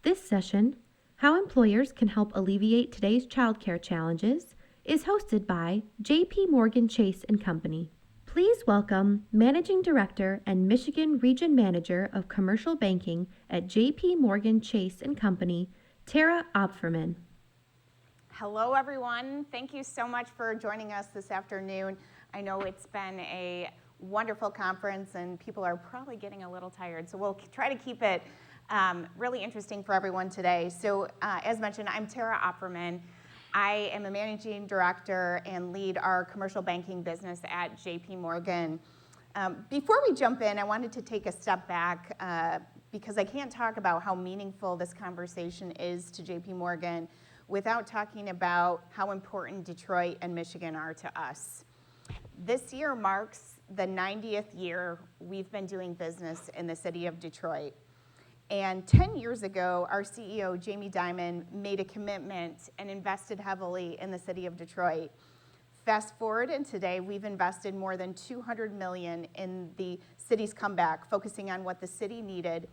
This session, How Employers Can Help Alleviate Today's Childcare Challenges, is hosted by J.P. Morgan Chase & Company. Please welcome Managing Director and Michigan Region Manager of Commercial Banking at J.P. Morgan Chase & Company, Tara Opferman. Hello, everyone. Thank you so much for joining us this afternoon. I know it's been a wonderful conference and people are probably getting a little tired, so we'll try to keep it really interesting for everyone today. So as mentioned, I'm Tara Opferman. I am a managing director and lead our commercial banking business at JP Morgan. Before we jump in, I wanted to take a step back because I can't talk about how meaningful this conversation is to JP Morgan without talking about how important Detroit and Michigan are to us. This year marks the 90th year we've been doing business in the city of Detroit. And 10 years ago, our CEO, Jamie Dimon, made a commitment and invested heavily in the city of Detroit. Fast forward, and today we've invested more than $200 million in the city's comeback, focusing on what the city needed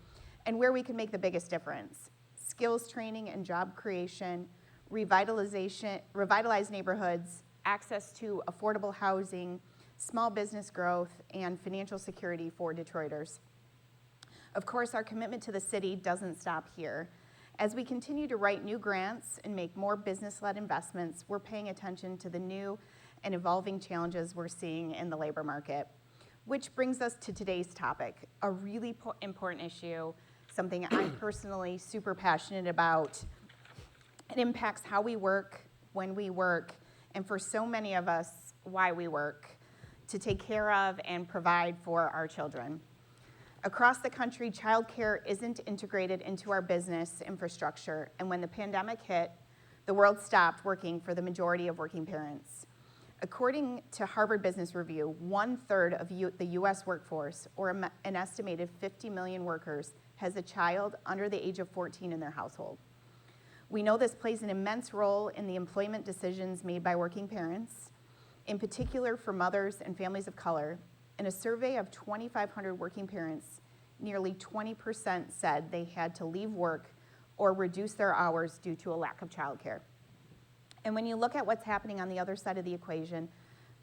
and where we could make the biggest difference. Skills training and job creation, revitalized neighborhoods, access to affordable housing, small business growth, and financial security for Detroiters. Of course, our commitment to the city doesn't stop here. As we continue to write new grants and make more business-led investments, we're paying attention to the new and evolving challenges we're seeing in the labor market. Which brings us to today's topic, a really important issue, something I'm personally super passionate about. It impacts how we work, when we work, and for so many of us, why we work, to take care of and provide for our children. Across the country, childcare isn't integrated into our business infrastructure, and when the pandemic hit, the world stopped working for the majority of working parents. According to Harvard Business Review, 1/3 of the U.S. workforce, or an estimated 50 million workers, has a child under the age of 14 in their household. We know this plays an immense role in the employment decisions made by working parents, in particular for mothers and families of color. In a survey of 2,500 working parents, nearly 20% said they had to leave work or reduce their hours due to a lack of childcare. And when you look at what's happening on the other side of the equation,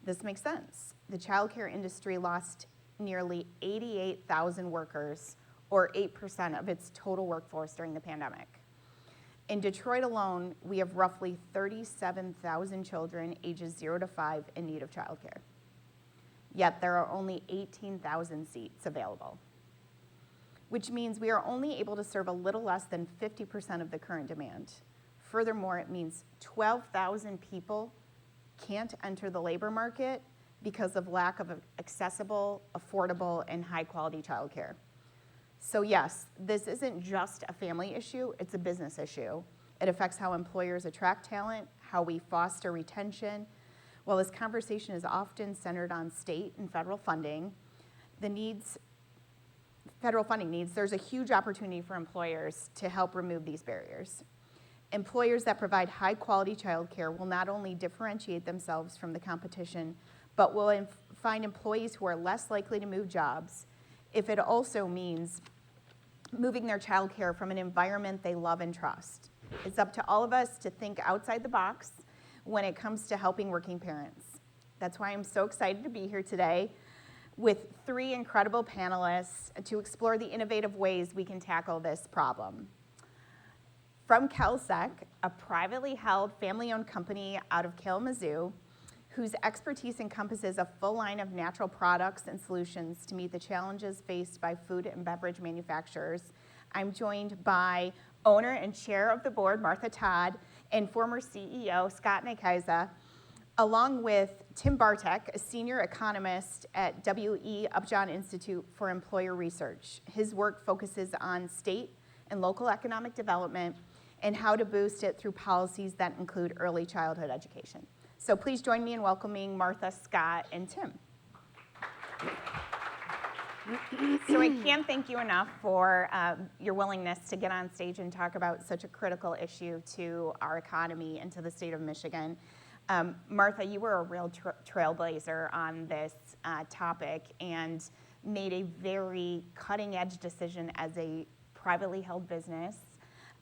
this makes sense. The childcare industry lost nearly 88,000 workers, or 8% of its total workforce during the pandemic. In Detroit alone, we have roughly 37,000 children ages 0 to 5 in need of childcare. Yet there are only 18,000 seats available, which means we are only able to serve a little less than 50% of the current demand. Furthermore, it means 12,000 people can't enter the labor market because of lack of accessible, affordable, and high-quality childcare. So yes, this isn't just a family issue, it's a business issue. It affects how employers attract talent, how we foster retention. While this conversation is often centered on state and federal funding, there's a huge opportunity for employers to help remove these barriers. Employers that provide high-quality childcare will not only differentiate themselves from the competition, but will find employees who are less likely to move jobs if it also means moving their childcare from an environment they love and trust. It's up to all of us to think outside the box when it comes to helping working parents. That's why I'm so excited to be here today with 3 incredible panelists to explore the innovative ways we can tackle this problem. From Kalsec, a privately held family-owned company out of Kalamazoo, whose expertise encompasses a full line of natural products and solutions to meet the challenges faced by food and beverage manufacturers, I'm joined by owner and chair of the board, Martha Todd, and former CEO, Scott Nykiza, along with Tim Bartek, a senior economist at W.E. Upjohn Institute for Employer Research. His work focuses on state and local economic development and how to boost it through policies that include early childhood education. So please join me in welcoming Martha, Scott, and Tim. So I can't thank you enough for your willingness to get on stage and talk about such a critical issue to our economy and to the state of Michigan. Martha, you were a real trailblazer on this topic and made a very cutting-edge decision as a privately held business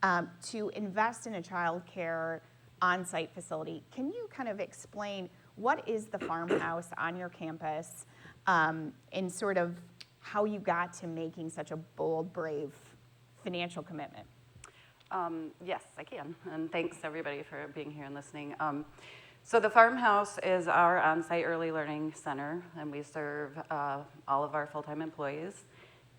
to invest in a child care on-site facility. Can you kind of explain what is the farmhouse on your campus, and sort of how you got to making such a bold, brave financial commitment? Yes, I can, and thanks everybody for being here and listening. So the farmhouse is our on-site early learning center, and we serve all of our full-time employees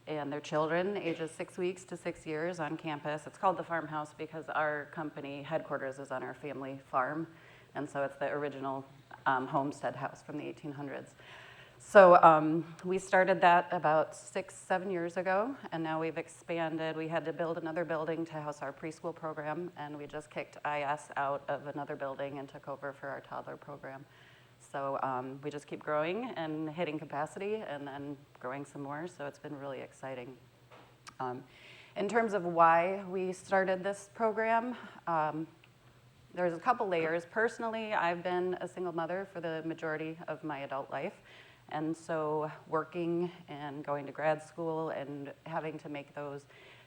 and their children, ages 6 weeks to 6 years on campus. It's called the farmhouse because our company headquarters is on our family farm, and so it's the original homestead house from the 1800s. So we started that about 6-7 years ago, and now we've expanded. We had to build another building to house our preschool program, and we just kicked IS out of another building and took over for our toddler program. So we just keep growing and hitting capacity and then growing some more, so it's been really exciting. In terms of why we started this program, there's a couple layers. Personally, I've been a single mother for the majority of my adult life. And so working and going to grad school and having to make those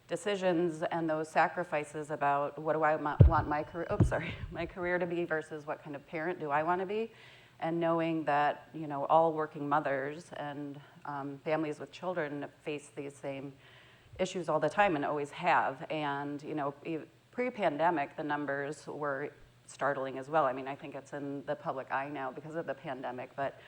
decisions and those sacrifices about what do I want my career to be versus what kind of parent do I want to be, and knowing that all working mothers and families with children face these same issues all the time and always have. And pre-pandemic, the numbers were startling as well. I mean, I think it's in the public eye now because of the pandemic, but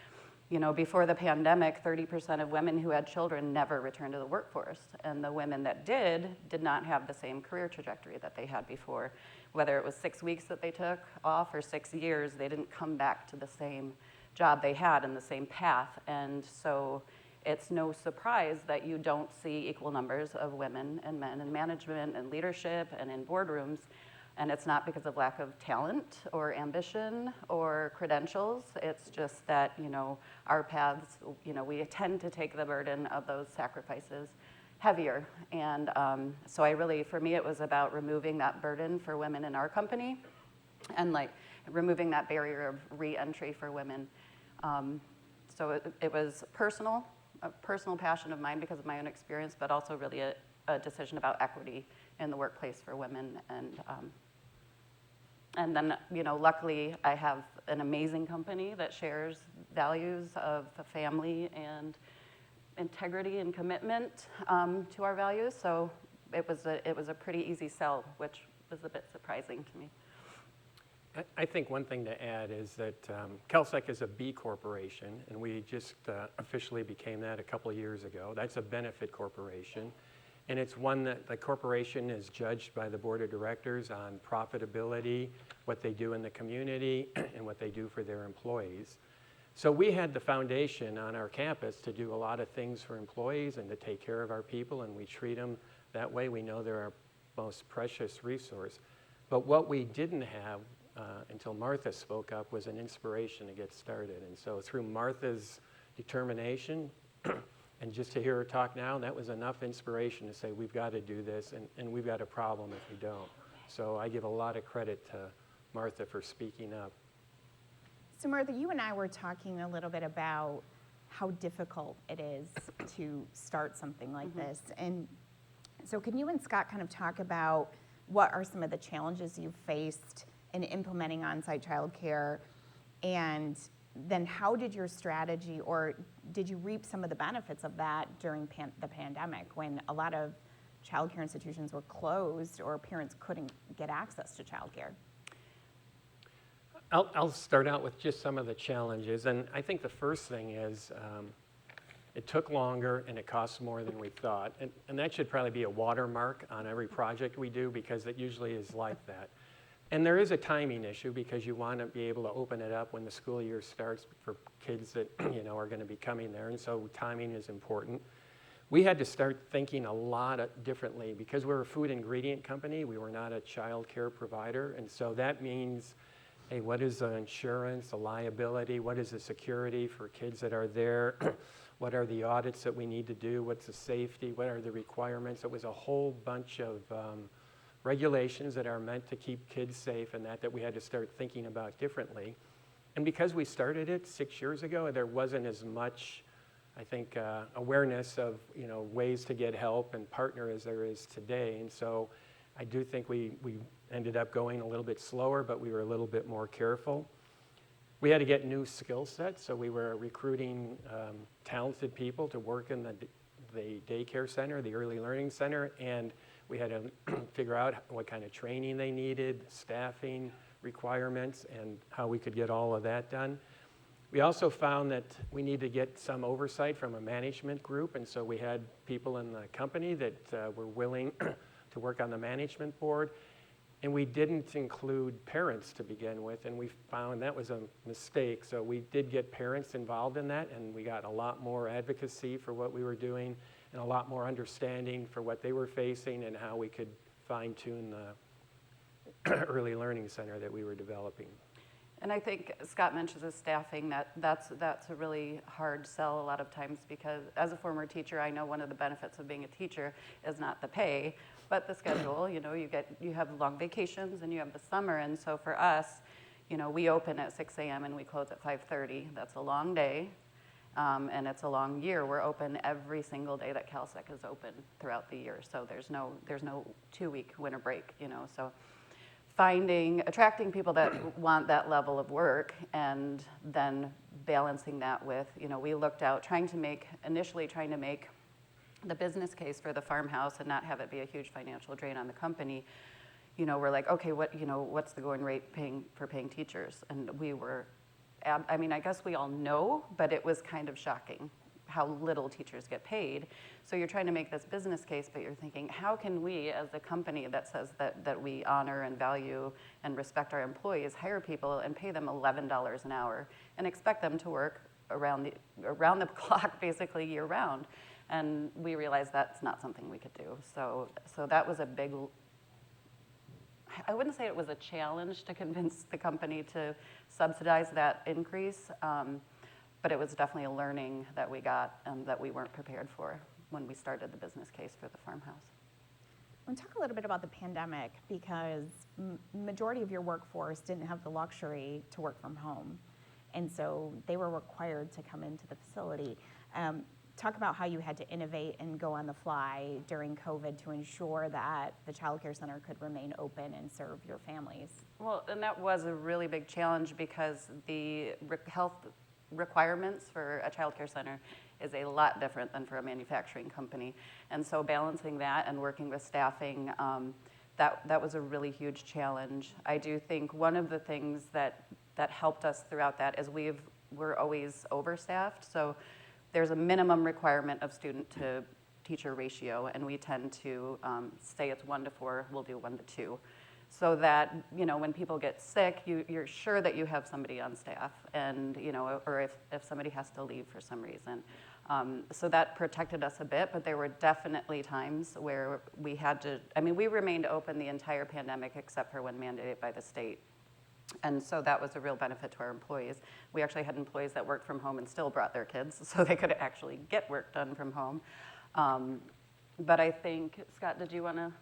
before the pandemic, 30% of women who had children never returned to the workforce. And the women that did not have the same career trajectory that they had before. Whether it was 6 weeks that they took off or 6 years, they didn't come back to the same job they had in the same path. And so it's no surprise that you don't see equal numbers of women and men in management and leadership and in boardrooms. And it's not because of lack of talent or ambition or credentials. It's just that, our paths, we tend to take the burden of those sacrifices heavier. And so for me, it was about removing that burden for women in our company and removing that barrier of re-entry for women. So it was a personal passion of mine because of my own experience, but also really a decision about equity in the workplace for women. And then, luckily, I have an amazing company that shares values of family and integrity and commitment to our values. So it was a pretty easy sell, which was a bit surprising to me. I think one thing to add is that Kalsec is a B corporation, and we just officially became that a couple of years ago. That's a benefit corporation. And it's one that the corporation is judged by the board of directors on profitability, what they do in the community, and what they do for their employees. So we had the foundation on our campus to do a lot of things for employees and to take care of our people, and we treat them that way. We know they're our most precious resource. But what we didn't have until Martha spoke up was an inspiration to get started. And so through Martha's determination, and just to hear her talk now, that was enough inspiration to say, we've got to do this, and we've got a problem if we don't. So I give a lot of credit to Martha for speaking up. So Martha, you and I were talking a little bit about how difficult it is to start something like this. And so can you and Scott kind of talk about what are some of the challenges you've faced in implementing on-site childcare, and then how did your strategy, or did you reap some of the benefits of that during the pandemic when a lot of childcare institutions were closed or parents couldn't get access to childcare? I'll start out with just some of the challenges, and I think the first thing is it took longer and it costs more than we thought, and that should probably be a watermark on every project we do because it usually is like that. And there is a timing issue because you want to be able to open it up when the school year starts for kids that are going to be coming there, and so timing is important. We had to start thinking a lot differently because we're a food ingredient company. We were not a child care provider, and so that means, hey, what is the insurance, the liability, what is the security for kids that are there, what are the audits that we need to do, what's the safety, what are the requirements. It was a whole bunch of regulations that are meant to keep kids safe and that we had to start thinking about differently. And because we started it 6 years ago, there wasn't as much, I think, awareness of ways to get help and partner as there is today. And so I do think we ended up going a little bit slower, but we were a little bit more careful. We had to get new skill sets, so we were recruiting talented people to work in the daycare center, the early learning center, and we had to figure out what kind of training they needed, staffing requirements, and how we could get all of that done. We also found that we need to get some oversight from a management group, and so we had people in the company that were willing to work on the management board. And we didn't include parents to begin with, and we found that was a mistake. So we did get parents involved in that, and we got a lot more advocacy for what we were doing and a lot more understanding for what they were facing and how we could fine-tune the early learning center that we were developing. And I think Scott mentions the staffing, that's a really hard sell a lot of times, because as a former teacher, I know one of the benefits of being a teacher is not the pay, but the schedule. You know, you have long vacations and you have the summer, and so for us, you know, we open at 6 a.m. and we close at 5:30. That's a long day, and it's a long year. We're open every single day that Kalsec is open throughout the year, so there's no 2-week winter break, you know, so attracting people that want that level of work, and then balancing that with, you know, we looked out initially trying to make the business case for the farmhouse and not have it be a huge financial drain on the company. You know, we're like, okay, what's the going rate for paying teachers? And we were, I mean, I guess we all know, but it was kind of shocking how little teachers get paid. So you're trying to make this business case, but you're thinking, how can we, as a company that says that we honor and value and respect our employees, hire people and pay them $11 an hour and expect them to work around the clock, basically year round? And we realized that's not something we could do. So that was a big, I wouldn't say it was a challenge to convince the company to subsidize that increase, but it was definitely a learning that we got that we weren't prepared for when we started the business case for the farmhouse. Let's talk a little bit about the pandemic, because majority of your workforce didn't have the luxury to work from home, and so they were required to come into the facility. Talk about how you had to innovate and go on the fly during COVID to ensure that the child care center could remain open and serve your families. Well, and that was a really big challenge, because the health requirements for a child care center is a lot different than for a manufacturing company. And so balancing that and working with staffing, that was a really huge challenge. I do think one of the things that helped us throughout that is we're always overstaffed. So there's a minimum requirement of student to teacher ratio, and we tend to say it's 1-4, we'll do 1-2. So that, you know, when people get sick, you're sure that you have somebody on staff, and, you know, or if somebody has to leave for some reason. So that protected us a bit, but there were definitely times where we had to, I mean, we remained open the entire pandemic except for when mandated by the state. And so that was a real benefit to our employees. We actually had employees that worked from home and still brought their kids, so they could actually get work done from home. But I think, Scott, did you want to?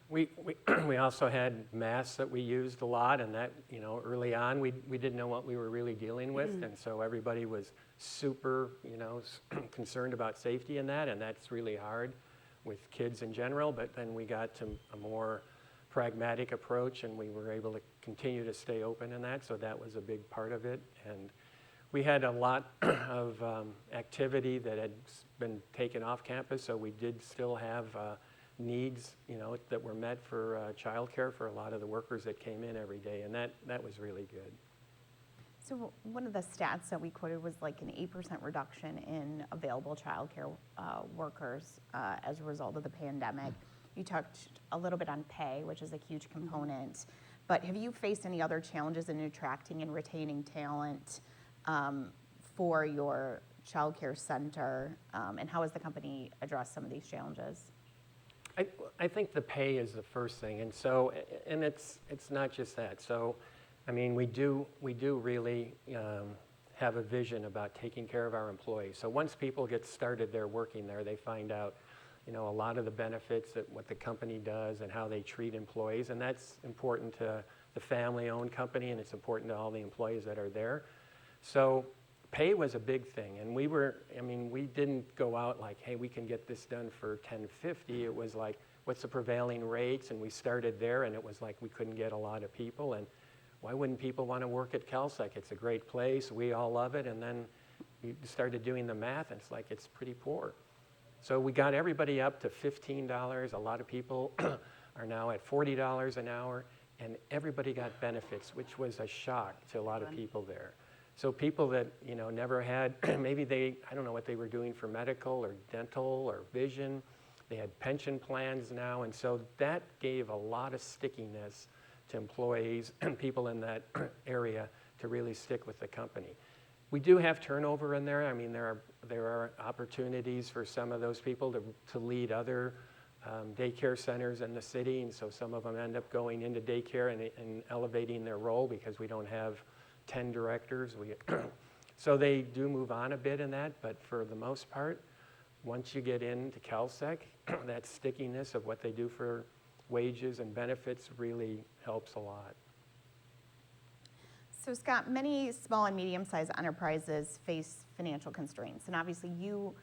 We also had masks that we used a lot, and that, you know, early on we didn't know what we were really dealing with, and so everybody was super, you know, concerned about safety in that, and that's really hard with kids in general. But then we got to a more pragmatic approach, and we were able to continue to stay open in that, so that was a big part of it. And we had a lot of activity that had been taken off campus, so we did still have needs, you know, that were met for childcare for a lot of the workers that came in every day, and that was really good. So one of the stats that we quoted was like an 8% reduction in available childcare workers as a result of the pandemic. You touched a little bit on pay, which is a huge component, but have you faced any other challenges in attracting and retaining talent for your child care center, and how has the company addressed some of these challenges? I think the pay is the first thing, and so, and it's not just that. So, I mean, we do really have a vision about taking care of our employees. So once people get started there working there, they find out, you know, a lot of the benefits that what the company does and how they treat employees, and that's important to the family-owned company, and it's important to all the employees that are there. So pay was a big thing, and we didn't go out like, hey, we can get this done for $10.50. It was like, what's the prevailing rates, and we started there, and it was like we couldn't get a lot of people, and why wouldn't people want to work at Kalsec? It's a great place, we all love it, and then we started doing the math, and it's like it's pretty poor. So we got everybody up to $15. A lot of people are now at $40 an hour, and everybody got benefits, which was a shock to a lot of people there. So people that, you know, never had, maybe they, I don't know what they were doing for medical or dental or vision. They had pension plans now, and so that gave a lot of stickiness to employees and people in that area to really stick with the company. We do have turnover in there. I mean, there are opportunities for some of those people to lead other daycare centers in the city, and so some of them end up going into daycare and elevating their role because we don't have 10 directors. So they do move on a bit in that, but for the most part, once you get into Kalsec, that stickiness of what they do for wages and benefits really helps a lot. So Scott, many small and medium-sized enterprises face financial constraints, and obviously you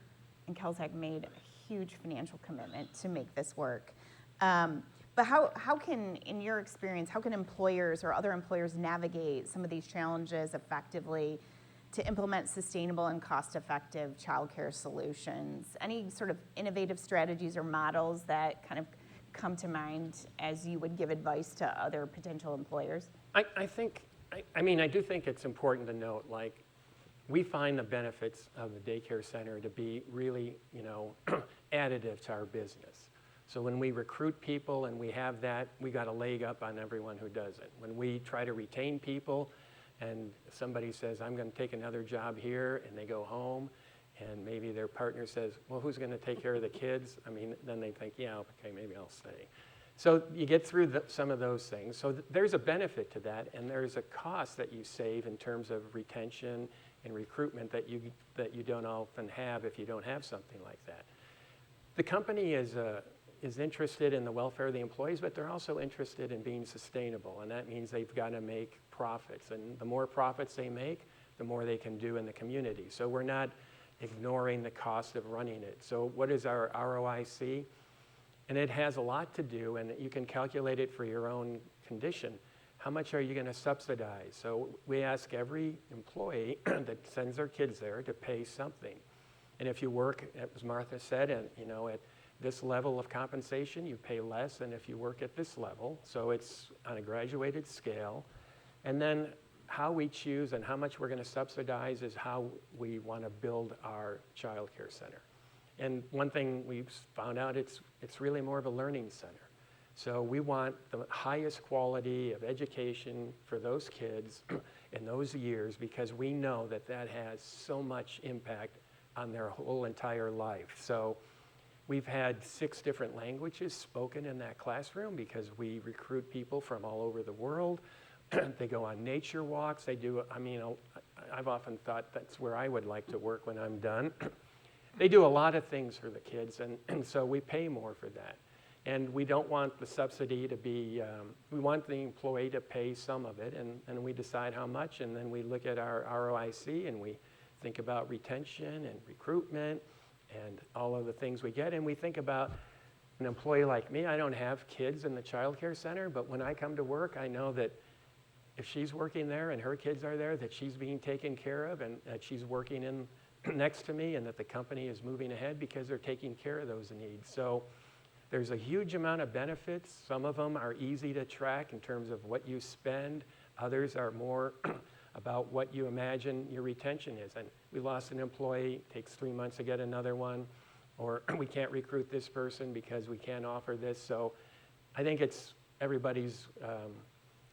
and Kalsec made a huge financial commitment to make this work. But how can, in your experience, how can employers or other employers navigate some of these challenges effectively to implement sustainable and cost-effective childcare solutions? Any sort of innovative strategies or models that kind of come to mind as you would give advice to other potential employers? I do think it's important to note, like, we find the benefits of the daycare center to be really, you know, additive to our business. So when we recruit people and we have that, we got a leg up on everyone who doesn't. When we try to retain people and somebody says, I'm going to take another job here, and they go home, and maybe their partner says, well, who's going to take care of the kids? I mean, then they think, yeah, okay, maybe I'll stay. So you get through some of those things. So there's a benefit to that, and there's a cost that you save in terms of retention and recruitment that you don't often have if you don't have something like that. The company is interested in the welfare of the employees, but they're also interested in being sustainable, and that means they've got to make profits. And the more profits they make, the more they can do in the community. So we're not ignoring the cost of running it. So what is our ROIC? And it has a lot to do, and you can calculate it for your own condition. How much are you going to subsidize? So we ask every employee that sends their kids there to pay something. And if you work, as Martha said, at this level of compensation, you pay less than if you work at this level. So it's on a graduated scale. And then how we choose and how much we're going to subsidize is how we want to build our child care center. And one thing we've found out, it's really more of a learning center. So we want the highest quality of education for those kids in those years, because we know that has so much impact on their whole entire life. So we've had 6 different languages spoken in that classroom because we recruit people from all over the world. They go on nature walks. I've often thought that's where I would like to work when I'm done. They do a lot of things for the kids, and so we pay more for that. And we don't want the subsidy to be, we want the employee to pay some of it, and we decide how much, and then we look at our ROIC, and we think about retention and recruitment and all of the things we get. And we think about an employee like me. I don't have kids in the child care center, but when I come to work, I know that if she's working there and her kids are there, that she's being taken care of, and that she's working in next to me, and that the company is moving ahead because they're taking care of those needs. So there's a huge amount of benefits. Some of them are easy to track in terms of what you spend. Others are more about what you imagine your retention is. And we lost an employee, it takes 3 months to get another one, or we can't recruit this person because we can't offer this. So I think it's everybody's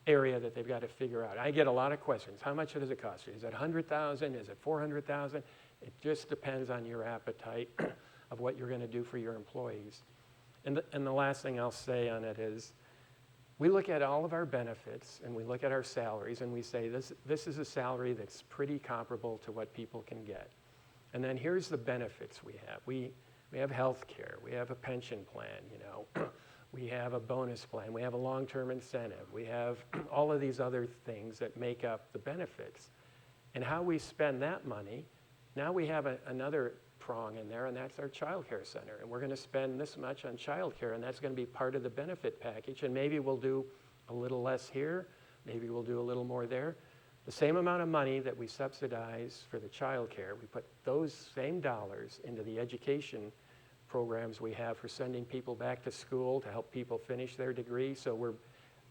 area that they've got to figure out. I get a lot of questions. How much does it cost you? Is it $100,000? Is it $400,000? It just depends on your appetite of what you're going to do for your employees. And the last thing I'll say on it is, we look at all of our benefits and we look at our salaries and we say this is a salary that's pretty comparable to what people can get. And then here's the benefits we have. We have health care, we have a pension plan, we have a bonus plan, we have a long-term incentive, we have all of these other things that make up the benefits. And how we spend that money, now we have another prong in there, and that's our child care center. And we're going to spend this much on child care, and that's going to be part of the benefit package. And maybe we'll do a little less here, maybe we'll do a little more there. The same amount of money that we subsidize for the child care, we put those same dollars into the education programs we have for sending people back to school to help people finish their degree. So we're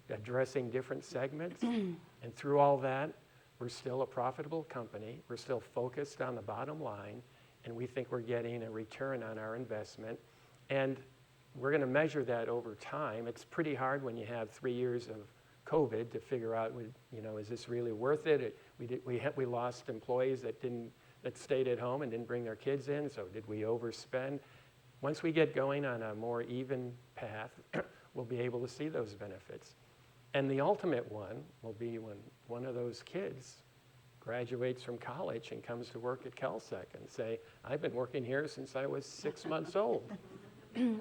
addressing different segments. And through all that, we're still a profitable company. We're still focused on the bottom line, and we think we're getting a return on our investment. And we're going to measure that over time. It's pretty hard when you have 3 years of COVID to figure out, is this really worth it? We lost employees that stayed at home and didn't bring their kids in, so did we overspend? Once we get going on a more even path, we'll be able to see those benefits. And the ultimate one will be when one of those kids graduates from college and comes to work at Kalsec and say, I've been working here since I was 6 months old.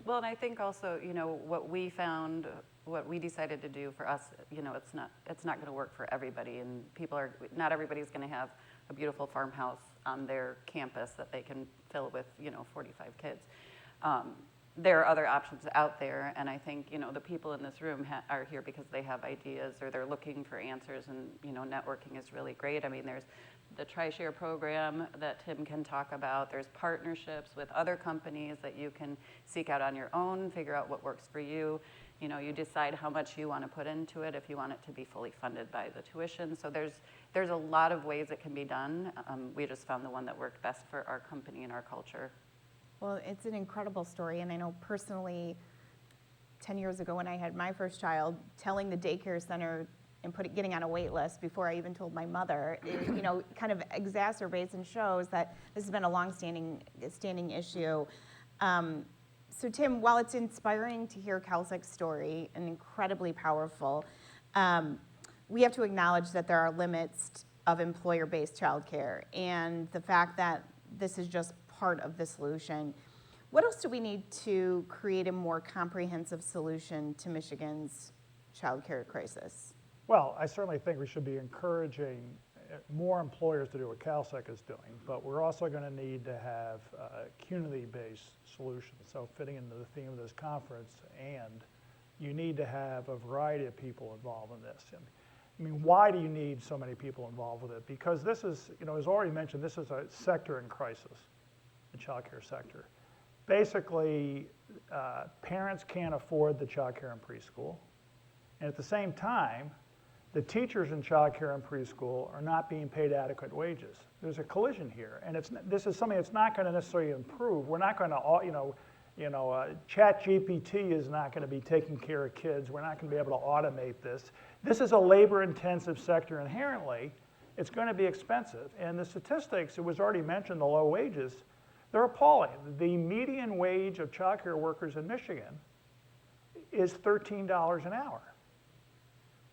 Well, and I think also, what we found, what we decided to do for us, it's not going to work for everybody, and not everybody's going to have a beautiful farmhouse on their campus that they can fill with, 45 kids. There are other options out there, and I think, the people in this room are here because they have ideas or they're looking for answers, and, networking is really great. I mean, there's the Tri-Share program that Tim can talk about. There's partnerships with other companies that you can seek out on your own, figure out what works for you. You decide how much you want to put into it, if you want it to be fully funded by the tuition. So there's a lot of ways it can be done. We just found the one that worked best for our company and our culture. Well, it's an incredible story, and I know personally, 10 years ago when I had my first child, telling the daycare center and getting on a wait list before I even told my mother, kind of exacerbates and shows that this has been a long-standing issue. So Tim, while it's inspiring to hear Kalsec's story and incredibly powerful, we have to acknowledge that there are limits of employer-based childcare, and the fact that this is just part of the solution. What else do we need to create a more comprehensive solution to Michigan's childcare crisis? Well, I certainly think we should be encouraging more employers to do what Kalsec is doing, but we're also going to need to have community-based solutions. So fitting into the theme of this conference, and you need to have a variety of people involved in this. I mean, why do you need so many people involved with it? Because this is, as already mentioned, this is a sector in crisis, the child care sector. Basically, parents can't afford the child care and preschool, and at the same time, the teachers in child care and preschool are not being paid adequate wages. There's a collision here, and this is something that's not going to necessarily improve. We're not going to, ChatGPT is not going to be taking care of kids. We're not going to be able to automate this. This is a labor-intensive sector inherently. It's going to be expensive, and the statistics, it was already mentioned, the low wages, they're appalling. The median wage of child care workers in Michigan is $13 an hour.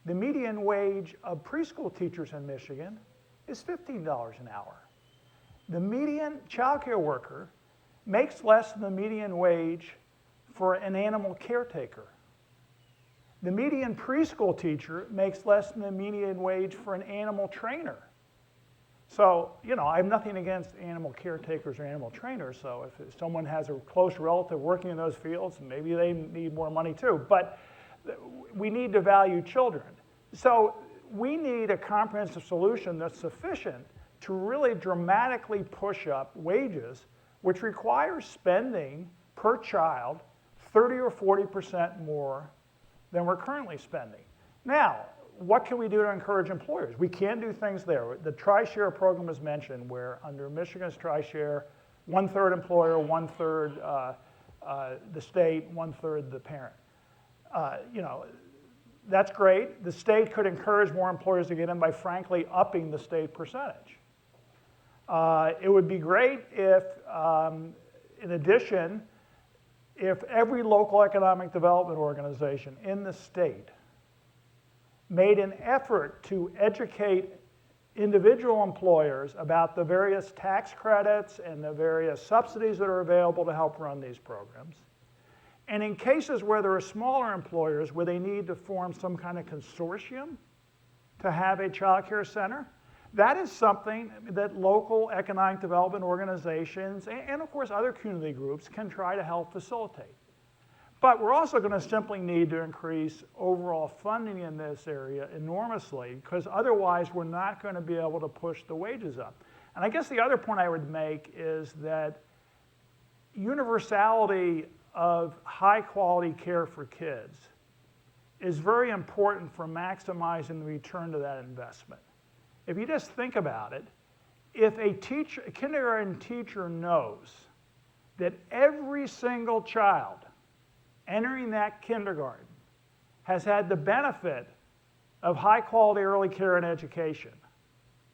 The median wage of preschool teachers in Michigan is $15 an hour. The median child care worker makes less than the median wage for an animal caretaker. The median preschool teacher makes less than the median wage for an animal trainer. So, I have nothing against animal caretakers or animal trainers, so if someone has a close relative working in those fields, maybe they need more money too. But we need to value children. So we need a comprehensive solution that's sufficient to really dramatically push up wages, which requires spending per child 30 or 40% more than we're currently spending. Now, what can we do to encourage employers? We can do things there. The Tri-Share program was mentioned, where under Michigan's Tri-Share, 1/3 employer, 1/3 the state, 1/3 the parent. That's great. The state could encourage more employers to get in by, frankly, upping the state percentage. It would be great if, in addition, if every local economic development organization in the state made an effort to educate individual employers about the various tax credits and the various subsidies that are available to help run these programs. And in cases where there are smaller employers where they need to form some kind of consortium to have a child care center, That is something that local economic development organizations and of course other community groups can try to help facilitate. But we're also going to simply need to increase overall funding in this area enormously, because otherwise we're not going to be able to push the wages up. And I guess the other point I would make is that universality of high quality care for kids is very important for maximizing the return to that investment. If you just think about it, if a kindergarten teacher knows that every single child entering that kindergarten has had the benefit of high quality early care and education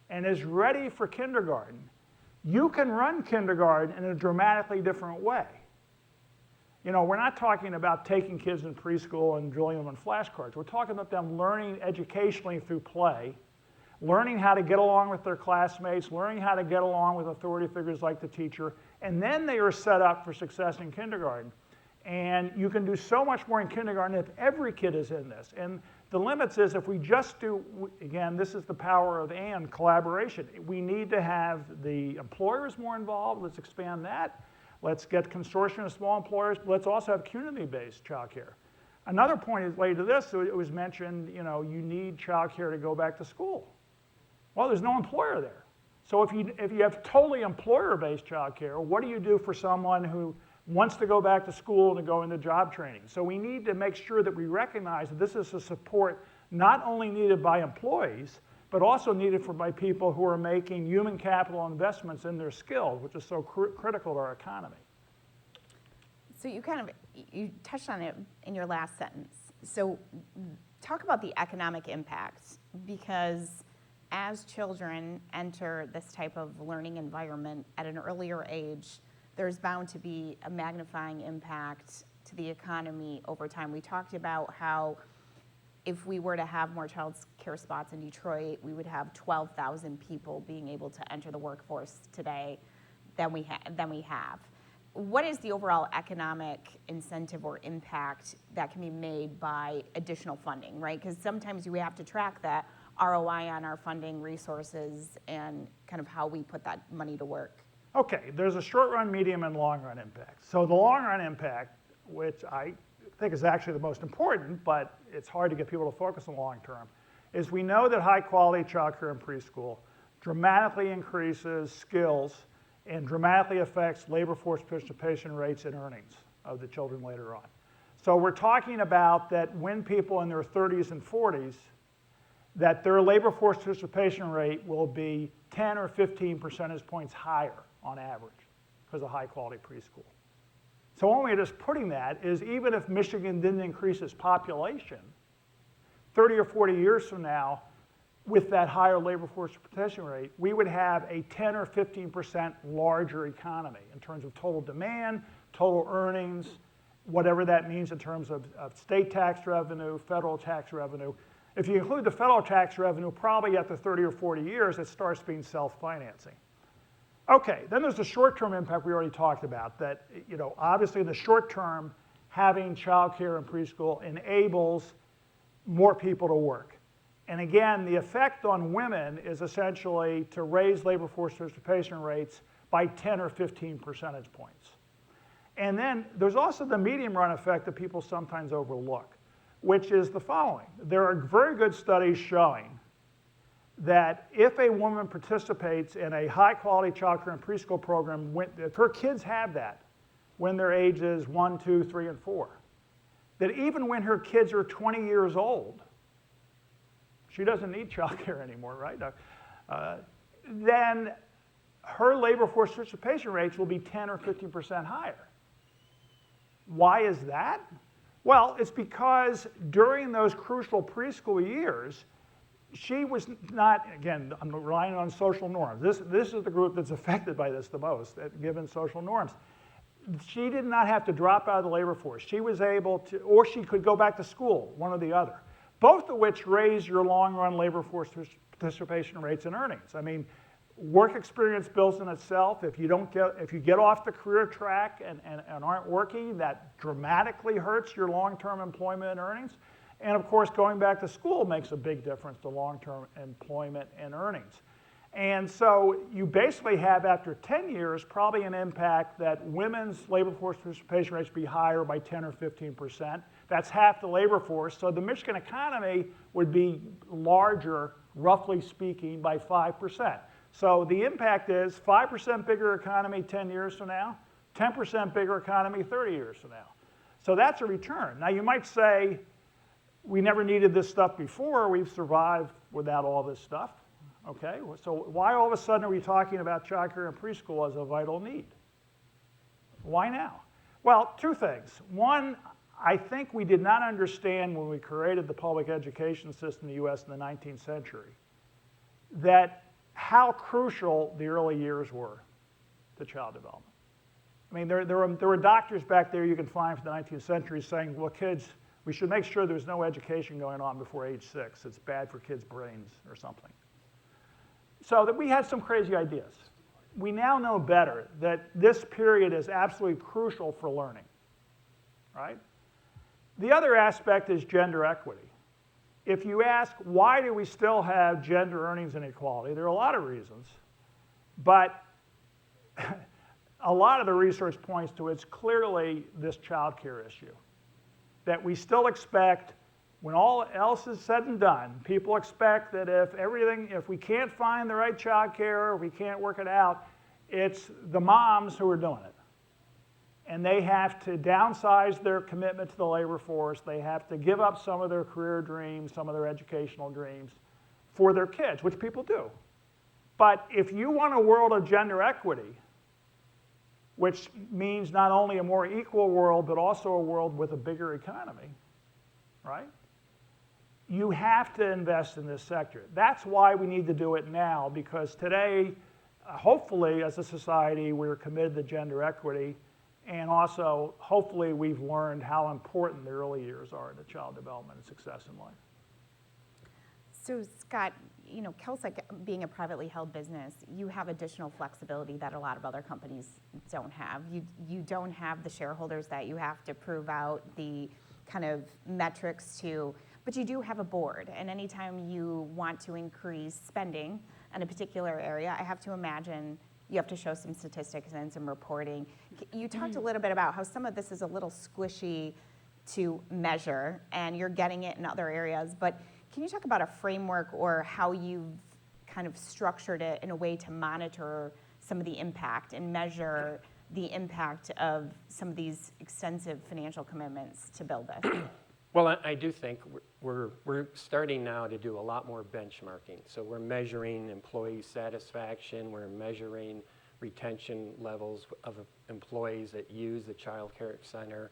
and is ready for kindergarten, you can run kindergarten in a dramatically different way. You know, we're not talking about taking kids in preschool and drilling them on flashcards. We're talking about them learning educationally through play, learning how to get along with their classmates, learning how to get along with authority figures like the teacher, and then they are set up for success in kindergarten. And you can do so much more in kindergarten if every kid is in this. And the limits is if we just do, again, this is the power of and collaboration. We need to have the employers more involved. Let's expand that. Let's get consortium of small employers. But let's also have community-based childcare. Another point is related to this. So it was mentioned, you know, you need childcare to go back to school. Well, there's no employer there. So if you have totally employer-based childcare, what do you do for someone who wants to go back to school and to go into job training? So we need to make sure that we recognize that this is a support not only needed by employees, but also needed by people who are making human capital investments in their skills, which is so critical to our economy. So you touched on it in your last sentence. So talk about the economic impact, because as children enter this type of learning environment at an earlier age, there's bound to be a magnifying impact to the economy over time. We talked about how if we were to have more child care spots in Detroit, we would have 12,000 people being able to enter the workforce today than we have. What is the overall economic incentive or impact that can be made by additional funding, right? Because sometimes we have to track that ROI on our funding resources and kind of how we put that money to work. Okay, there's a short run, medium, and long run impact. So the long run impact, which I think is actually the most important, but it's hard to get people to focus on long term, is we know that high quality childcare in preschool dramatically increases skills and dramatically affects labor force participation rates and earnings of the children later on. So we're talking about that when people in their 30s and 40s, that their labor force participation rate will be 10 or 15 percentage points higher on average because of high quality preschool. So one way of just putting that is even if Michigan didn't increase its population, 30 or 40 years from now, with that higher labor force participation rate, we would have a 10 or 15% larger economy in terms of total demand, total earnings, whatever that means in terms of state tax revenue, federal tax revenue. If you include the federal tax revenue, probably after 30 or 40 years, it starts being self-financing. Okay, then there's the short-term impact we already talked about, that, you know, obviously in the short term, having childcare and preschool enables more people to work. And again, the effect on women is essentially to raise labor force participation rates by 10 or 15 percentage points. And then there's also the medium run effect that people sometimes overlook, which is the following. There are very good studies showing that if a woman participates in a high-quality childcare and preschool program, if her kids have that when they're ages 1, 2, 3, and 4, that even when her kids are 20 years old, she doesn't need childcare anymore, right? Then her labor force participation rates will be 10 or 15% higher. Why is that? Well, it's because during those crucial preschool years, she was not, again, I'm relying on social norms. This is the group that's affected by this the most, given social norms. She did not have to drop out of the labor force. She was able to, or she could go back to school, one or the other, both of which raise your long-run labor force participation rates and earnings. I mean, work experience builds in itself. If you get off the career track and aren't working, that dramatically hurts your long-term employment and earnings. And of course, going back to school makes a big difference to long-term employment and earnings. And so you basically have, after 10 years, probably an impact that women's labor force participation rates be higher by 10 or 15%. That's half the labor force. So the Michigan economy would be larger, roughly speaking, by 5%. So the impact is 5% bigger economy 10 years from now, 10% bigger economy 30 years from now. So that's a return. Now you might say, we never needed this stuff before, we've survived without all this stuff. Okay, so why all of a sudden are we talking about childcare and preschool as a vital need? Why now? Well, two things. One, I think we did not understand when we created the public education system in the US in the 19th century that how crucial the early years were to child development. I mean, there were doctors back there you can find from the 19th century saying, well, kids, we should make sure there's no education going on before age 6. It's bad for kids' brains or something. So that we had some crazy ideas. We now know better that this period is absolutely crucial for learning, right? The other aspect is gender equity. If you ask, why do we still have gender earnings inequality? There are a lot of reasons, but a lot of the research points to it's clearly this child care issue. That we still expect, when all else is said and done, people expect that if we can't find the right child care, if we can't work it out, it's the moms who are doing it. And they have to downsize their commitment to the labor force. They have to give up some of their career dreams, some of their educational dreams for their kids, which people do. But if you want a world of gender equity, which means not only a more equal world, but also a world with a bigger economy, right? You have to invest in this sector. That's why we need to do it now, because today, hopefully, as a society, we're committed to gender equity, and also, hopefully, we've learned how important the early years are to child development and success in life. So Scott, you know, Kalsec being a privately held business, you have additional flexibility that a lot of other companies don't have. You don't have the shareholders that you have to prove out the kind of metrics to, but you do have a board, and anytime you want to increase spending in a particular area, I have to imagine you have to show some statistics and some reporting. You talked a little bit about how some of this is a little squishy to measure, and you're getting it in other areas, but can you talk about a framework or how you've kind of structured it in a way to monitor some of the impact and measure the impact of some of these extensive financial commitments to build this? Well, I do think we're starting now to do a lot more benchmarking. So we're measuring employee satisfaction, we're measuring retention levels of employees that use the child care center.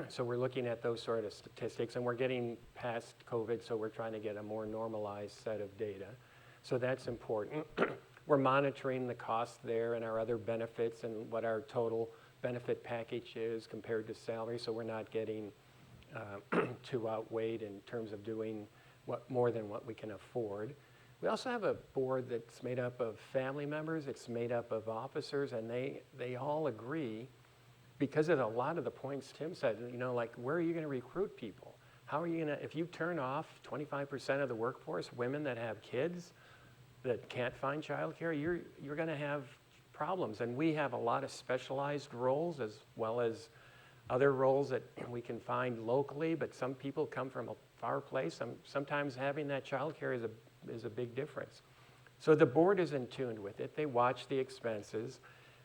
So we're looking at those sort of statistics, and we're getting past COVID, so we're trying to get a more normalized set of data. So that's important. We're monitoring the cost there and our other benefits and what our total benefit package is compared to salary, so we're not getting too outweighed in terms of doing more than what we can afford. We also have a board that's made up of family members, it's made up of officers, and they all agree, because of a lot of the points Tim said, you know, like, where are you going to recruit people? How are you going to, if you turn off 25% of the workforce, women that have kids that can't find childcare, you're going to have problems. And we have a lot of specialized roles as well as other roles that we can find locally, but some people come from a far place. Sometimes having that childcare is a big difference. So the board is in tune with it. They watch the expenses.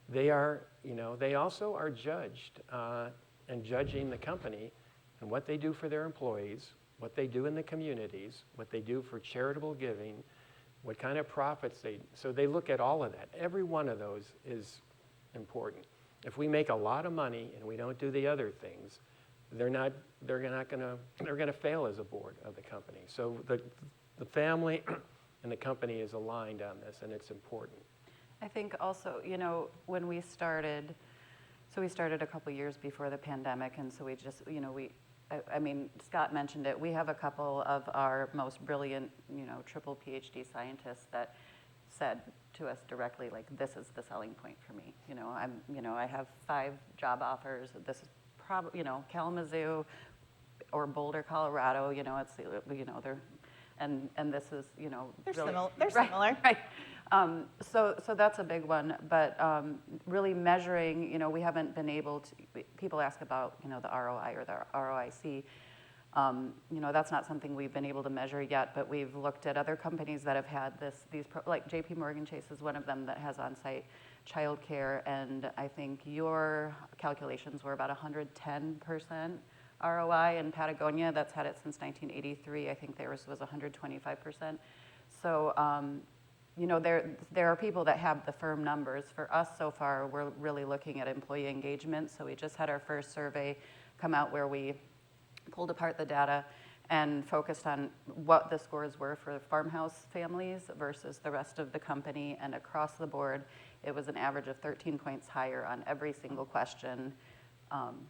They are, you know, they also are judged and judging the company and what they do for their employees, what they do in the communities, what they do for charitable giving, what kind of profits so they look at all of that. Every one of those is important. If we make a lot of money and we don't do the other things, they're gonna fail as a board of the company. So the family and the company is aligned on this, and it's important. I think also, you know, when we started a couple years before the pandemic, and so we just, you know, I mean, Scott mentioned it, we have a couple of our most brilliant, you know, triple PhD scientists that said to us directly, like, this is the selling point for me. You know, I have 5 job offers. This is probably, you know, Kalamazoo or Boulder, Colorado, you know, it's, you know, and this is, you know, They're really, similar. Right. So that's a big one, but really measuring, we haven't been able to, people ask about, the ROI or the ROIC. That's not something we've been able to measure yet, but we've looked at other companies that have had like JP Morgan Chase is one of them that has on-site childcare, and I think your calculations were about 110% ROI. In Patagonia, that's had it since 1983. I think theirs was 125%. So, there are people that have the firm numbers. For us so far, we're really looking at employee engagement. So we just had our first survey come out where we pulled apart the data and focused on what the scores were for farmhouse families versus the rest of the company. And across the board, it was an average of 13 points higher on every single question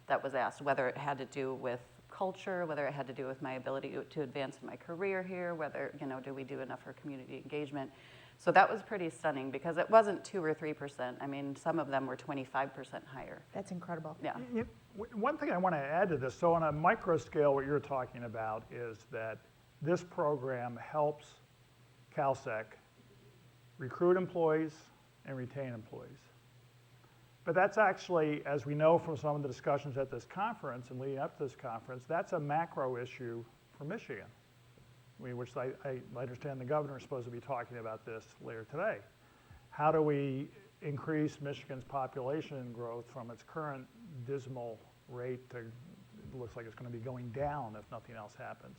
that was asked, whether it had to do with culture, whether it had to do with my ability to advance in my career here, whether, do we do enough for community engagement. So that was pretty stunning because it wasn't 2 or 3%. I mean, some of them were 25% higher. That's incredible. Yeah. One thing I want to add to this, so on a micro scale, what you're talking about is that this program helps Kalsec recruit employees and retain employees. But that's actually, as we know from some of the discussions at this conference and leading up to this conference, that's a macro issue for Michigan. Which I understand the governor is supposed to be talking about this later today. How do we increase Michigan's population growth from its current dismal rate to, it looks like it's going to be going down if nothing else happens?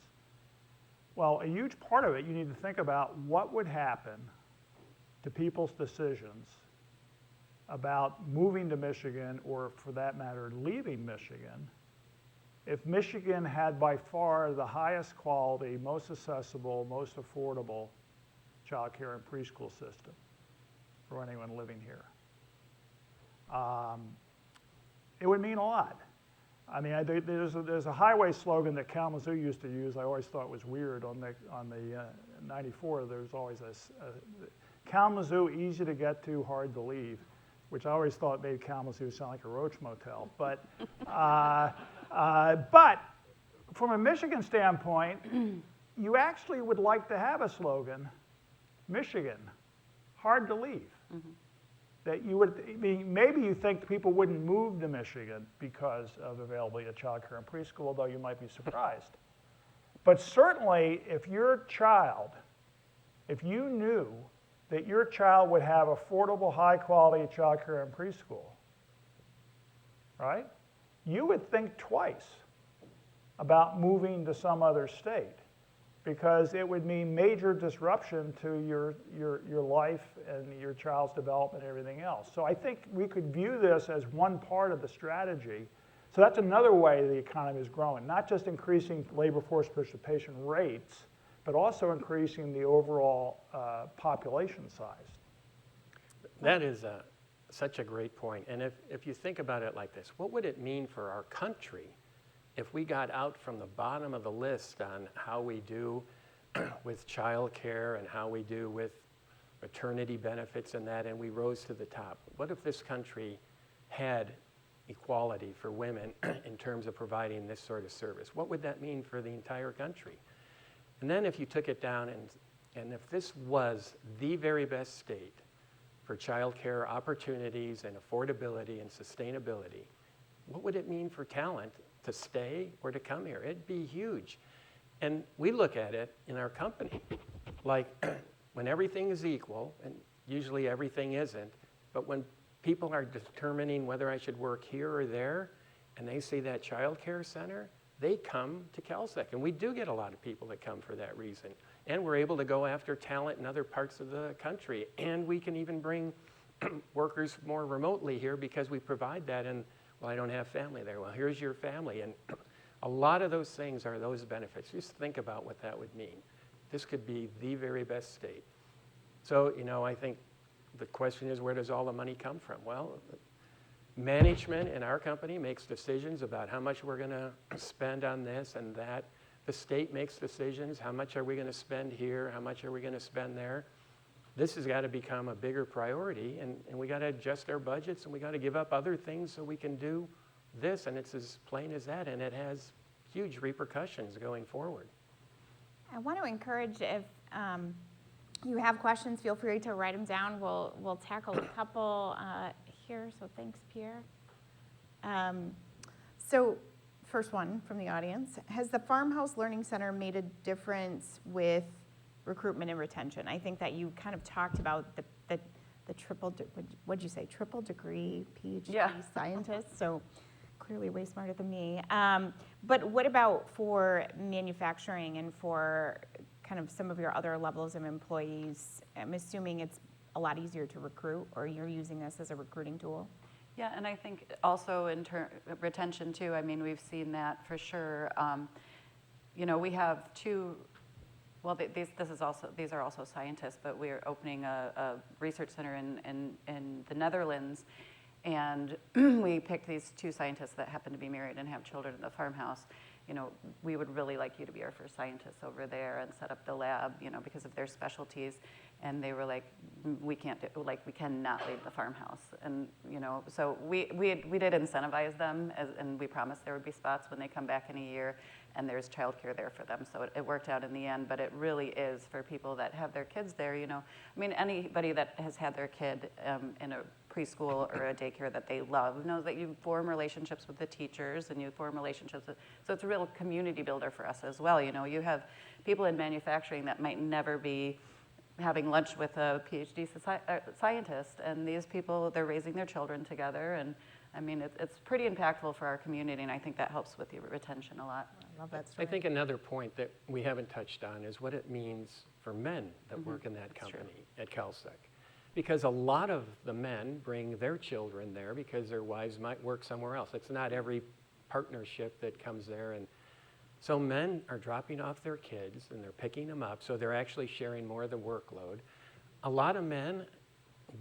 Well, a huge part of it, you need to think about what would happen to people's decisions about moving to Michigan, or for that matter, leaving Michigan, if Michigan had by far the highest quality, most accessible, most affordable child care and preschool system for anyone living here. It would mean a lot. I mean, there's a highway slogan that Kalamazoo used to use. I always thought was weird on the 94. There's always Kalamazoo, easy to get to, hard to leave, which I always thought made Kalamazoo sound like a roach motel. But from a Michigan standpoint, you actually would like to have a slogan, Michigan, hard to leave. Mm-hmm. That you would, maybe you think people wouldn't move to Michigan because of availability of child care and preschool, although you might be surprised. But certainly, if you knew that your child would have affordable, high-quality child care and preschool, right? You would think twice about moving to some other state because it would mean major disruption to your life and your child's development and everything else. So I think we could view this as one part of the strategy. So that's another way the economy is growing, not just increasing labor force participation rates, but also increasing the overall population size. That is such a great point. And if you think about it like this, what would it mean for our country if we got out from the bottom of the list on how we do with child care and how we do with maternity benefits and that, and we rose to the top? What if this country had equality for women in terms of providing this sort of service? What would that mean for the entire country? And then if you took it down and if this was the very best state for child care opportunities and affordability and sustainability, what would it mean for talent to stay or to come here? It'd be huge. And we look at it in our company like when everything is equal, and usually everything isn't, but when people are determining whether I should work here or there, and they see that child care center, they come to Kalsec. And we do get a lot of people that come for that reason. And we're able to go after talent in other parts of the country. And we can even bring workers more remotely here because we provide that. And, well, I don't have family there. Well, here's your family. And a lot of those things are those benefits. Just think about what that would mean. This could be the very best state. So, I think the question is, where does all the money come from? Well, management in our company makes decisions about how much we're going to spend on this and that. The state makes decisions. How much are we going to spend here? How much are we going to spend there? This has got to become a bigger priority, and we got to adjust our budgets, and we got to give up other things so we can do this, and it's as plain as that, and it has huge repercussions going forward. I want to encourage if you have questions, feel free to write them down. We'll tackle a couple here, so thanks, Pierre. So first one from the audience, has the Farmhouse Learning Center made a difference with recruitment and retention? I think that you kind of talked about the what'd you say, triple degree PhD scientists, so clearly way smarter than me. But what about for manufacturing and for kind of some of your other levels of employees? I'm assuming it's a lot easier to recruit, or you're using this as a recruiting tool? Yeah, and I think also in retention too, I mean, we've seen that for sure. You know, we have two, well, these are also scientists, but we're opening a research center in the Netherlands, and we picked these two scientists that happen to be married and have children in the farmhouse. You know, we would really like you to be our first scientists over there and set up the lab, you know, because of their specialties. And they were like, we cannot leave the farmhouse. And, you know, so we did incentivize them, and we promised there would be spots when they come back in a year, and there's childcare there for them. So it worked out in the end, but it really is for people that have their kids there, you know. I mean, anybody that has had their kid in a preschool or a daycare that they love knows that you form relationships with the teachers, and you form relationships with, so it's a real community builder for us as well. You know, you have people in manufacturing that might never be having lunch with a PhD scientist, and these people, they're raising their children together, and I mean, it's pretty impactful for our community, and I think that helps with the retention a lot. I love that story. I think another point that we haven't touched on is what it means for men that work in that company at Kalsec. Because a lot of the men bring their children there because their wives might work somewhere else. It's not every partnership that comes there, and so men are dropping off their kids and they're picking them up, so they're actually sharing more of the workload. A lot of men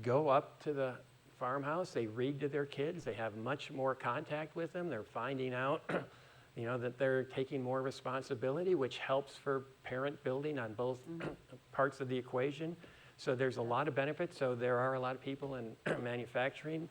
go up to the farmhouse, they read to their kids, they have much more contact with them, they're finding out you know, that they're taking more responsibility, which helps for parent building on both parts of the equation. So there's a lot of benefits. So there are a lot of people in manufacturing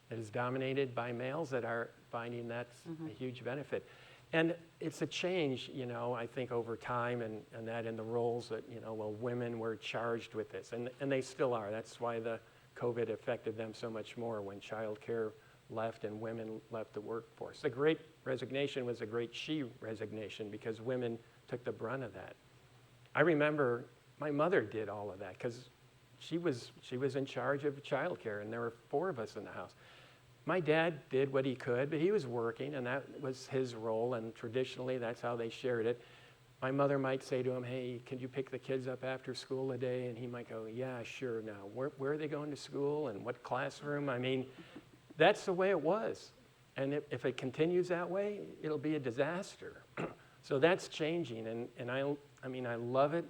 that is dominated by males that are finding that's a huge benefit. And it's a change, you know, I think over time and that in the roles that, you know, well, women were charged with this, and they still are. That's why the COVID affected them so much more when childcare left and women left the workforce. The Great Resignation was a great she resignation because women took the brunt of that. I remember my mother did all of that because she was in charge of childcare, and there were 4 of us in the house. My dad did what he could, but he was working, and that was his role, and traditionally that's how they shared it. My mother might say to him, hey, can you pick the kids up after school today? And he might go, yeah, sure. Now, where are they going to school and what classroom? I mean, that's the way it was. And if it continues that way, it'll be a disaster. So that's changing, and I mean, I love it.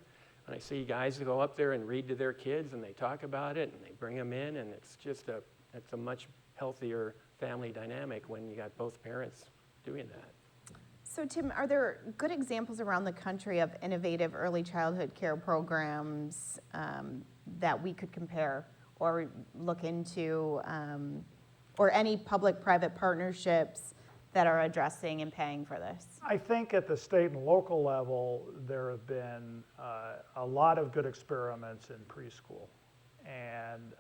When I see guys go up there and read to their kids, and they talk about it, and they bring them in, and it's just it's a much healthier family dynamic when you got both parents doing that. So Tim, are there good examples around the country of innovative early childhood care programs that we could compare or look into, or any public-private partnerships that are addressing and paying for this? I think at the state and local level, there have been a lot of good experiments in preschool. And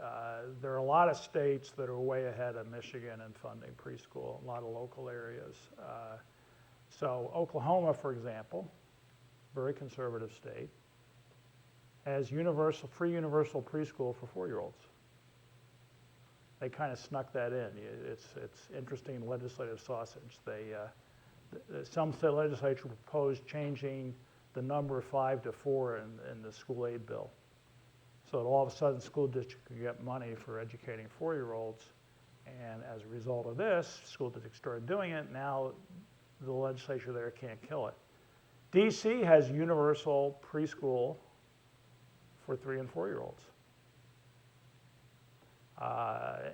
there are a lot of states that are way ahead of Michigan in funding preschool, a lot of local areas. So Oklahoma, for example, very conservative state, has free universal preschool for 4-year-olds. They kind of snuck that in. It's interesting legislative sausage. Some state legislature proposed changing the number 5 to 4 in the school aid bill. So that all of a sudden school districts could get money for educating 4-year-olds. And as a result of this, school districts started doing it. Now the legislature there can't kill it. DC has universal preschool for 3 and 4-year-olds.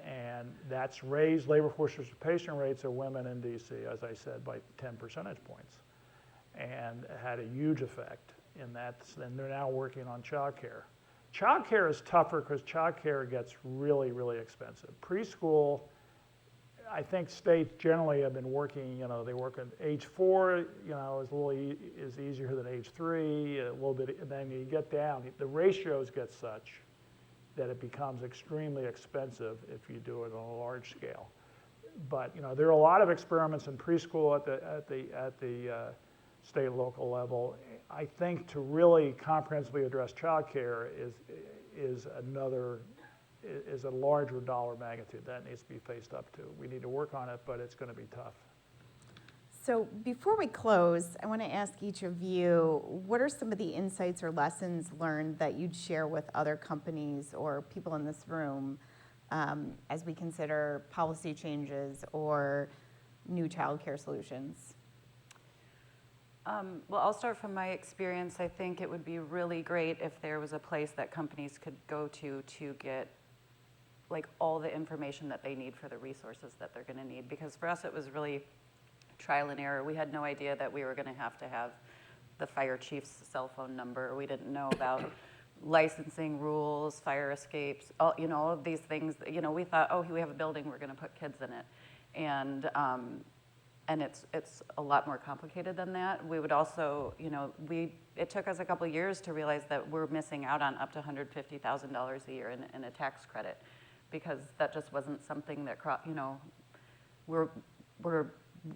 And that's raised labor force participation rates of women in DC, as I said, by 10 percentage points, and had a huge effect in that. And they're now working on childcare. Childcare is tougher because childcare gets really, really expensive. Preschool, I think states generally have been working, they work at age 4, is easier than age 3, a little bit, and then you get down, the ratios get such that it becomes extremely expensive if you do it on a large scale. But, there are a lot of experiments in preschool at the state and local level. I think to really comprehensively address childcare is a larger dollar magnitude that needs to be faced up to. We need to work on it, but it's going to be tough. So before we close, I want to ask each of you, what are some of the insights or lessons learned that you'd share with other companies or people in this room as we consider policy changes or new child care solutions? Well, I'll start from my experience. I think it would be really great if there was a place that companies could go to get like all the information that they need for the resources that they're going to need. Because for us, it was really trial and error. We had no idea that we were going to have the fire chief's cell phone number. We didn't know about licensing rules, fire escapes, all of these things. We thought, oh, we have a building, we're going to put kids in it. And it's a lot more complicated than that. We would also, it took us a couple of years to realize that we're missing out on up to $150,000 a year in a tax credit, because that just wasn't something that, we're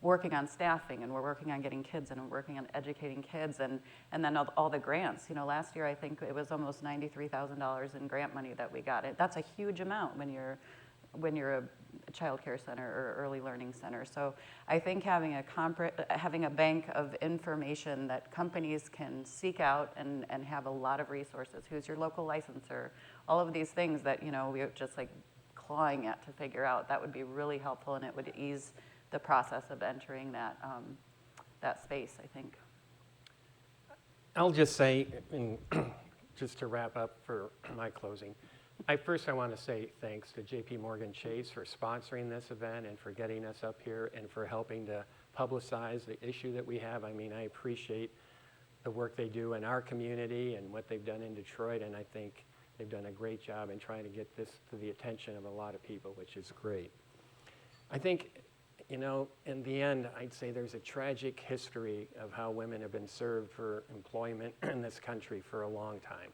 working on staffing, and we're working on getting kids, and we're working on educating kids, and then all the grants. Last year I think it was almost $93,000 in grant money that we got. That's a huge amount when you're a child care center or early learning center. So I think having a bank of information that companies can seek out and have a lot of resources. Who's your local licensor? All of these things that we're just like clawing at to figure out. That would be really helpful, and it would ease the process of entering that space, I think. I'll just say, and just to wrap up for my closing, I want to say thanks to JP Morgan Chase for sponsoring this event and for getting us up here and for helping to publicize the issue that we have. I mean, I appreciate the work they do in our community and what they've done in Detroit, and I think they've done a great job in trying to get this to the attention of a lot of people, which is great. I think, in the end, I'd say there's a tragic history of how women have been served for employment in this country for a long time.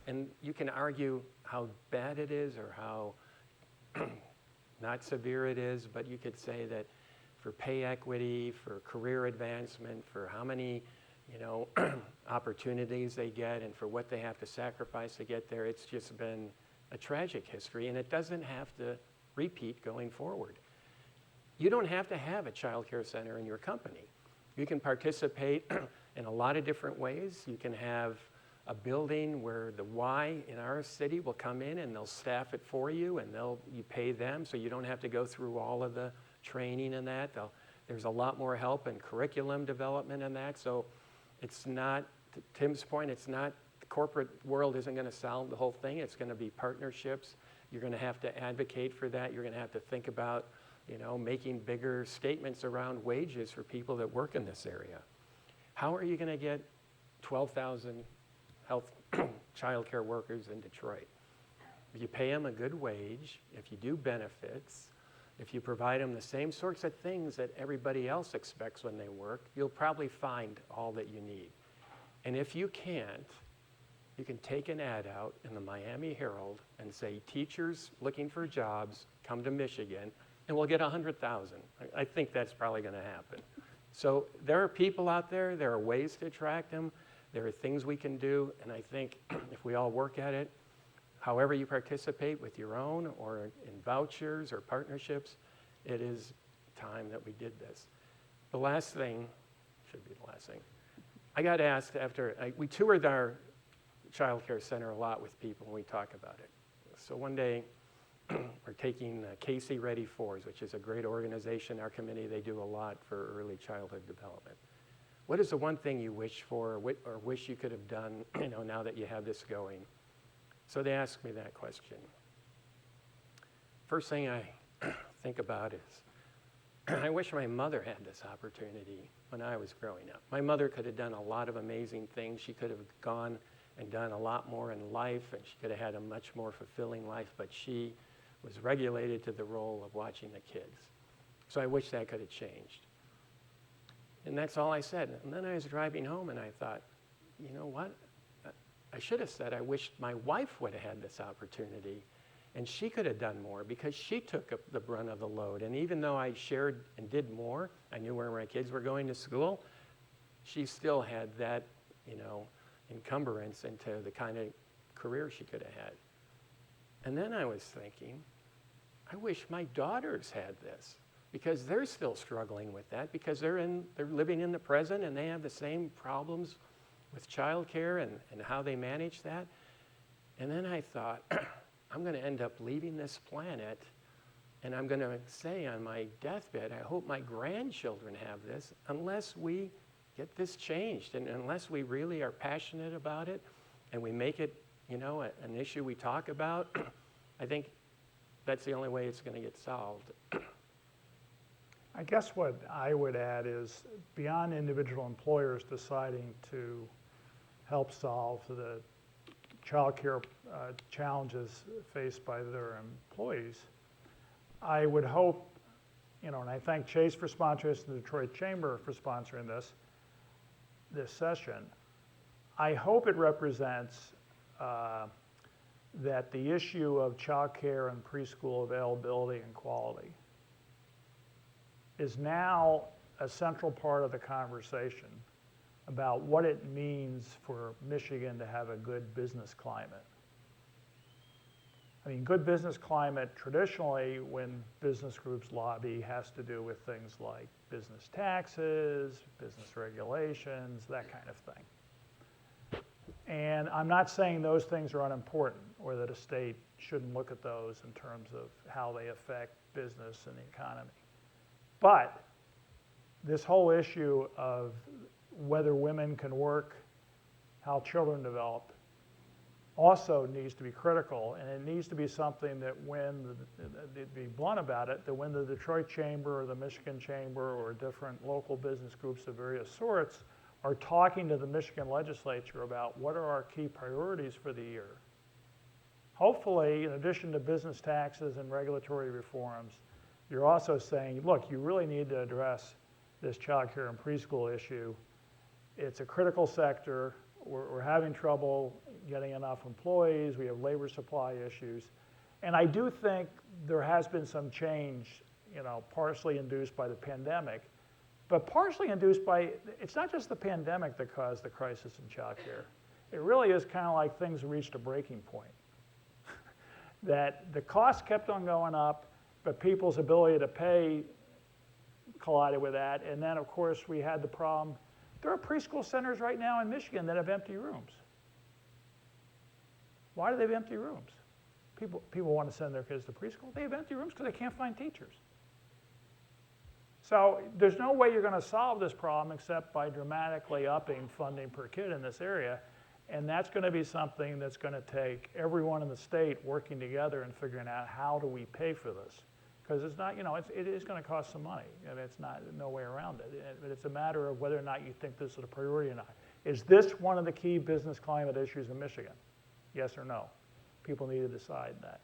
And you can argue how bad it is or how not severe it is, but you could say that for pay equity, for career advancement, for how many, opportunities they get and for what they have to sacrifice to get there, it's just been a tragic history, and it doesn't have to repeat going forward. You don't have to have a child care center in your company. You can participate in a lot of different ways. You can have a building where the Y in our city will come in and they'll staff it for you, and you pay them, so you don't have to go through all of the training and that. There's a lot more help in curriculum development and that. So it's not, to Tim's point, it's not, the corporate world isn't going to solve the whole thing. It's going to be partnerships. You're going to have to advocate for that. You're going to have to think about making bigger statements around wages for people that work in this area. How are you going to get 12,000 health child care workers in Detroit? If you pay them a good wage, if you do benefits, if you provide them the same sorts of things that everybody else expects when they work, you'll probably find all that you need. And if you can't, you can take an ad out in the Miami Herald and say, teachers looking for jobs, come to Michigan, and we'll get 100,000. I think that's probably going to happen. So there are people out there, there are ways to attract them, there are things we can do, and I think if we all work at it, however you participate with your own or in vouchers or partnerships, it is time that we did this. The last thing, should be the last thing, I got asked we toured our child care center a lot with people when we talk about it. So one day, we're taking Casey Ready Fours, which is a great organization. Our committee, they do a lot for early childhood development. What is the one thing you wish for or wish you could have done, now that you have this going? So they asked me that question. First thing I think about is, I wish my mother had this opportunity when I was growing up. My mother could have done a lot of amazing things. She could have gone and done a lot more in life, and she could have had a much more fulfilling life, but she was regulated to the role of watching the kids. So I wish that could have changed. And that's all I said. And then I was driving home and I thought, you know what? I should have said I wished my wife would have had this opportunity and she could have done more because she took up the brunt of the load. And even though I shared and did more, I knew where my kids were going to school, she still had that, encumbrance into the kind of career she could have had. And then I was thinking, I wish my daughters had this because they're still struggling with that because they're living in the present and they have the same problems with childcare and how they manage that. And then I thought, I'm going to end up leaving this planet and I'm going to say on my deathbed, I hope my grandchildren have this unless we get this changed and unless we really are passionate about it and we make it, an issue we talk about. I think that's the only way it's going to get solved. I guess what I would add is beyond individual employers deciding to help solve the child care challenges faced by their employees, I would hope, and I thank Chase for sponsoring this and the Detroit Chamber for sponsoring this session. I hope it represents that the issue of child care and preschool availability and quality is now a central part of the conversation about what it means for Michigan to have a good business climate. I mean, good business climate traditionally when business groups lobby has to do with things like business taxes, business regulations, that kind of thing. And I'm not saying those things are unimportant or that a state shouldn't look at those in terms of how they affect business and the economy. But this whole issue of whether women can work, how children develop, also needs to be critical, and it needs to be something that to be blunt about it, that when the Detroit Chamber or the Michigan Chamber or different local business groups of various sorts are talking to the Michigan legislature about what are our key priorities for the year. Hopefully, in addition to business taxes and regulatory reforms, you're also saying, look, you really need to address this child care and preschool issue. It's a critical sector. We're having trouble getting enough employees. We have labor supply issues. And I do think there has been some change, partially induced by the pandemic, but partially induced by, it's not just the pandemic that caused the crisis in child care. It really is kind of like things reached a breaking point. That the costs kept on going up, but people's ability to pay collided with that. And then, of course, we had the problem. There are preschool centers right now in Michigan that have empty rooms. Why do they have empty rooms? People want to send their kids to preschool. They have empty rooms because they can't find teachers. So there's no way you're going to solve this problem except by dramatically upping funding per kid in this area. And that's going to be something that's going to take everyone in the state working together and figuring out how do we pay for this. Because it's not, it is going to cost some money. I mean, it's no way around it. But it's a matter of whether or not you think this is a priority or not. Is this one of the key business climate issues in Michigan? Yes or no? People need to decide that.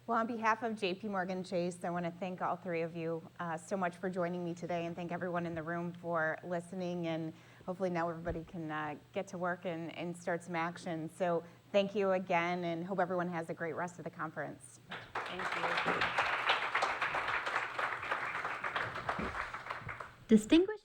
Well, on behalf of JP Morgan Chase, I want to thank all three of you so much for joining me today and thank everyone in the room for listening, and hopefully now everybody can get to work and start some action. So thank you again and hope everyone has a great rest of the conference. Thank you. Distinguished